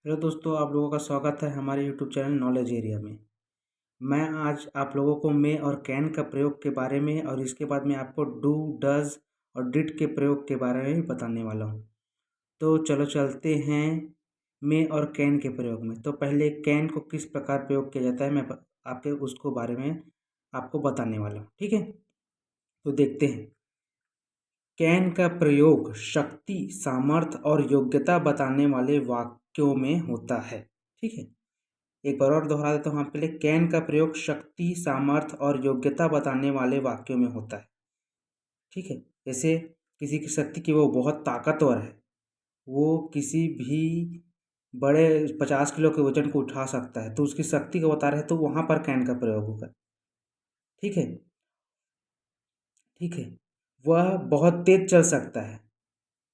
Hello दोस्तों, आप लोगों का स्वागत है हमारे यूट्यूब चैनल नॉलेज एरिया में। मैं आज आप लोगों को मे और कैन का प्रयोग के बारे में और इसके बाद में आपको डू, डज और डिड के प्रयोग के बारे में भी बताने वाला हूँ। तो चलो चलते हैं मे और कैन के प्रयोग में। तो पहले कैन को किस प्रकार प्रयोग किया जाता है मैं आपके उसको बारे में आपको बताने वाला हूँ, ठीक है। तो देखते हैं। कैन का प्रयोग शक्ति, सामर्थ्य और योग्यता बताने वाले वाक्यों में होता है, ठीक है। एक बार और दोहरा देता हूँ आपके लिए। कैन का प्रयोग शक्ति, सामर्थ्य और योग्यता बताने वाले वाक्यों में होता है, ठीक है। जैसे किसी की शक्ति की वो बहुत ताकतवर है, वो किसी भी बड़े 50 किलो के वजन को उठा सकता है, तो उसकी शक्ति को बता रहे हैं, तो वहाँ पर कैन का प्रयोग होगा, ठीक है। ठीक है। वह बहुत तेज चल सकता है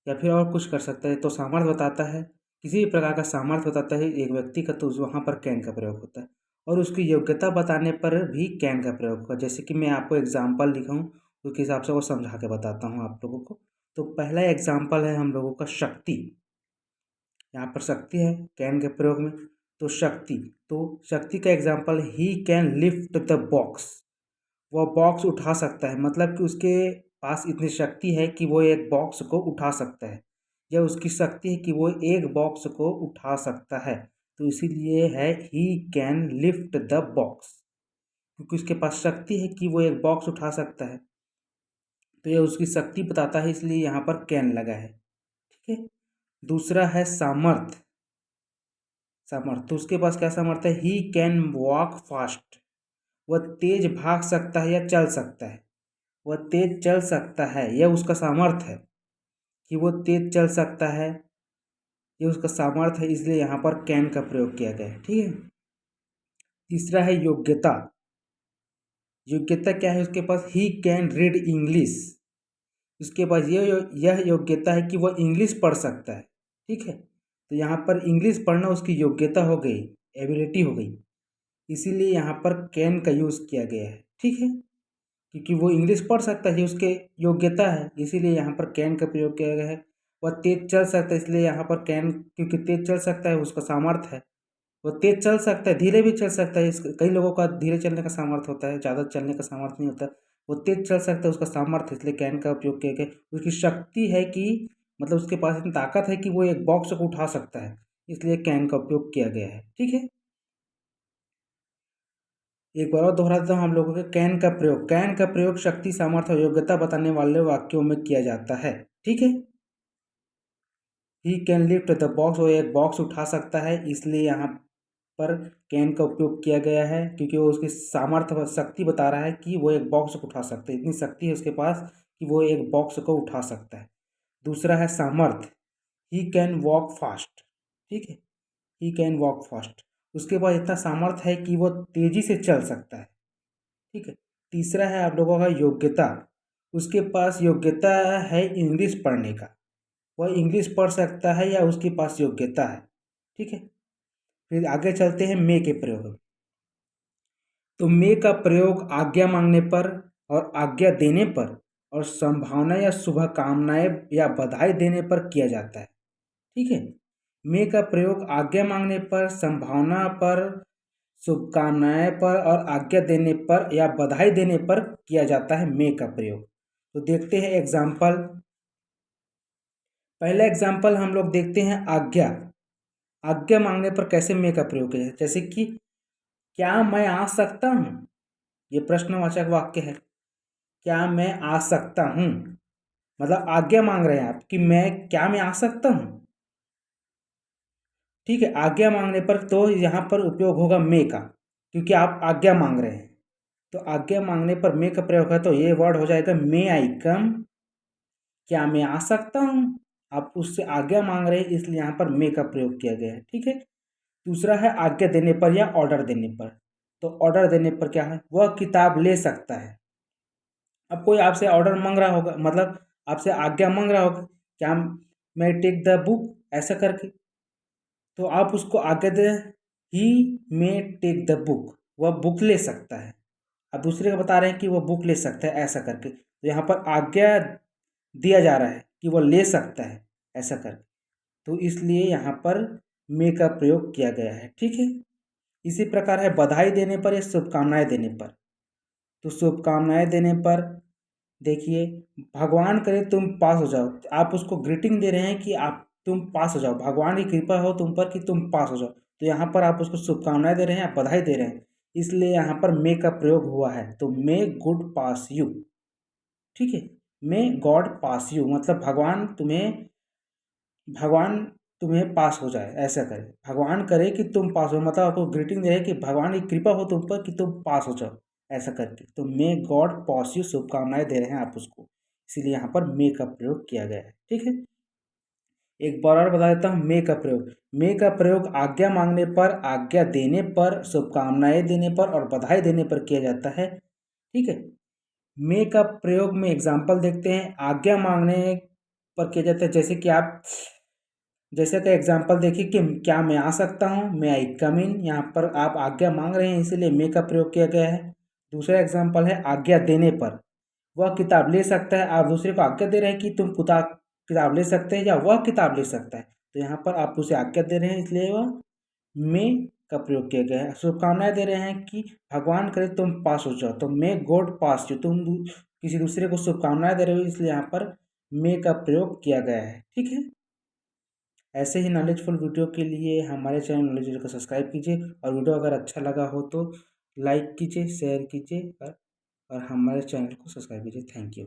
या फिर और कुछ कर सकता है, तो सामर्थ्य बताता है, किसी भी प्रकार का सामर्थ्य बताता है एक व्यक्ति का, तो वहाँ पर कैन का प्रयोग होता है। और उसकी योग्यता बताने पर भी कैन का प्रयोग होगा। जैसे कि मैं आपको एग्जाम्पल लिखा हूँ, उसके हिसाब से वो समझा के बताता हूँ आप लोगों को। तो पहला एग्जाम्पल है हम लोगों का शक्ति। यहाँ पर शक्ति है कैन के प्रयोग में, तो शक्ति। तो शक्ति का example, he can lift the box. वह बॉक्स उठा सकता है, मतलब कि उसके पास इतनी शक्ति है कि वो एक बॉक्स को उठा सकता है, या उसकी शक्ति है कि वो एक बॉक्स को उठा सकता है। तो इसीलिए है he can lift the box, क्योंकि उसके पास शक्ति है कि वो एक बॉक्स उठा सकता है, तो यह उसकी शक्ति बताता है, इसलिए यहाँ पर कैन लगा है, ठीक है। दूसरा है सामर्थ्य। सामर्थ्य, तो उसके पास क्या सामर्थ्य है, ही कैन वॉक फास्ट। वह तेज भाग सकता है या चल सकता है। वह तेज चल सकता है, यह उसका सामर्थ्य है कि वो तेज चल सकता है, ये उसका सामर्थ्य है, इसलिए यहाँ पर कैन का प्रयोग किया गया है, ठीक है। तीसरा है योग्यता। योग्यता क्या है उसके पास, ही कैन रीड इंग्लिश। उसके पास यह योग्यता है कि वह इंग्लिश पढ़ सकता है, ठीक है। तो यहाँ पर इंग्लिश पढ़ना उसकी योग्यता हो गई, एबिलिटी हो गई, इसीलिए यहाँ पर कैन का यूज़ किया गया है, ठीक है। क्योंकि वो इंग्लिश पढ़ सकता है, ये उसके योग्यता है, इसीलिए यहाँ पर कैन का प्रयोग किया गया है। वह तेज चल सकता है, इसलिए यहाँ पर कैन, क्योंकि तेज चल सकता है उसका सामर्थ्य है। वो तेज चल सकता है, धीरे भी चल सकता है, कई लोगों का धीरे चलने का सामर्थ्य होता है, ज़्यादा चलने का सामर्थ्य नहीं होता। वो तेज चल सकता है, उसका सामर्थ्य, इसलिए कैन का उपयोग किया गया। उसकी शक्ति है कि मतलब उसके पास इतनी ताकत है कि वो एक बॉक्स को उठा सकता है, इसलिए कैन का उपयोग किया गया है, ठीक है। एक बार और दोहरा देता हूँ हम लोगों के। कैन का प्रयोग शक्ति, सामर्थ्य और योग्यता बताने वाले वाक्यों में किया जाता है, ठीक है। He can lift the box, वो एक बॉक्स उठा सकता है, इसलिए यहाँ पर कैन का उपयोग किया गया है, क्योंकि वो उसकी सामर्थ्य शक्ति बता रहा है कि वो एक बॉक्स को उठा सकता है, इतनी शक्ति है उसके पास कि वो एक बॉक्स को उठा सकता है। दूसरा है सामर्थ्य, ही कैन वॉक फास्ट, ठीक है। ही कैन वॉक फास्ट, उसके पास इतना सामर्थ्य है कि वो तेजी से चल सकता है, ठीक है। तीसरा है आप लोगों का योग्यता। उसके पास योग्यता है इंग्लिश पढ़ने का, वह इंग्लिश पढ़ सकता है या उसके पास योग्यता है, ठीक है। फिर आगे चलते हैं मे के प्रयोग। तो मे का प्रयोग आज्ञा मांगने पर और आज्ञा देने पर और संभावना या शुभकामनाएं या बधाई देने पर किया जाता है, ठीक है। मे का प्रयोग आज्ञा मांगने पर, संभावना पर, शुभकामनाएं पर और आज्ञा देने पर या बधाई देने पर किया जाता है मे का प्रयोग। तो देखते हैं एग्जाम्पल। पहला एग्जाम्पल हम लोग देखते हैं आज्ञा। आज्ञा मांगने पर कैसे मे का प्रयोग किया जाता है, जैसे कि क्या मैं आ सकता हूँ, ये प्रश्नवाचक वाक्य है। क्या मैं आ सकता हूँ, मतलब आज्ञा मांग रहे हैं आप कि मैं आ सकता हूँ, ठीक है। आज्ञा मांगने पर तो यहाँ पर उपयोग होगा मे का, क्योंकि आप आज्ञा मांग रहे हैं। तो आज्ञा मांगने पर मे का प्रयोग है, तो ये वर्ड हो जाएगा मे आई कम। क्या मैं आ सकता हूँ, आप उससे आज्ञा मांग रहे हैं, इसलिए यहाँ पर मे का प्रयोग किया गया है, ठीक है। दूसरा है आज्ञा देने पर या ऑर्डर देने पर। तो ऑर्डर देने पर क्या है, वह किताब ले सकता है। अब कोई आपसे ऑर्डर मांग रहा होगा, मतलब आपसे आज्ञा मांग रहा होगा, क्या मैं टेक द बुक, ऐसा करके, तो आप उसको आज्ञा दे, ही मे टेक द बुक, वह बुक ले सकता है। अब दूसरे को बता रहे हैं कि वह बुक ले सकता है, ऐसा करके, तो यहाँ पर आज्ञा दिया जा रहा है कि वह ले सकता है, ऐसा करके, तो इसलिए यहाँ पर मे का प्रयोग किया गया है। ठीक है, इसी प्रकार है बधाई देने पर या शुभकामनाएं देने पर। तो शुभकामनाएं देने पर देखिए, भगवान करे तुम पास हो जाओ, आप उसको ग्रीटिंग दे रहे हैं कि आप तुम पास हो जाओ, भगवान की कृपा हो तुम पर कि तुम पास हो जाओ। तो यहाँ पर आप उसको शुभकामनाएं दे रहे हैं, आप बधाई दे रहे हैं, इसलिए यहाँ पर मे का प्रयोग हुआ है। तो मे गुड पास यू। ठीक है, मे गॉड पास यू मतलब भगवान तुम्हें पास हो जाए, ऐसा करे। भगवान करे कि तुम पास हो, मतलब आपको ग्रीटिंग दे रहे हैं कि भगवान की कृपा हो तुम पर कि तुम पास हो जाओ, ऐसा करके। तो मे गॉड पास यू, शुभकामनाएं दे रहे हैं आप उसको, इसीलिए यहाँ पर मे का प्रयोग किया गया है। ठीक है, एक बार और बता देता हूँ मे का प्रयोग। मे का प्रयोग आज्ञा मांगने पर, आज्ञा देने पर, शुभकामनाएं देने पर और बधाई देने पर किया जाता है। ठीक है, मे का प्रयोग में एग्जाम्पल देखते हैं। आज्ञा मांगने पर किया जाता है, जैसे कि एग्जाम्पल देखिए कि क्या मैं आ सकता हूँ, मैं आई कम इन। यहाँ पर आप आज्ञा मांग रहे हैं, इसीलिए मे का प्रयोग किया गया है। दूसरा एग्जाम्पल है आज्ञा देने पर, वह किताब ले सकता है। आप दूसरे को आज्ञा दे रहे हैं कि तुम किताब ले सकते हैं या वह किताब ले सकता है, तो यहाँ पर आप उसे आज्ञा दे रहे हैं, इसलिए वह मे का प्रयोग किया गया है। शुभकामनाएं दे रहे हैं कि भगवान करे तुम पास हो जाओ, तो मे गॉड पास यू, किसी दूसरे को शुभकामनाएं दे रहे हो, इसलिए यहाँ पर मे का प्रयोग किया गया है। ठीक है, ऐसे ही नॉलेजफुल वीडियो के लिए हमारे चैनल नॉलेज को सब्सक्राइब कीजिए, और वीडियो अगर अच्छा लगा हो तो लाइक कीजिए, शेयर कीजिए, और हमारे चैनल को सब्सक्राइब कीजिए। Thank you.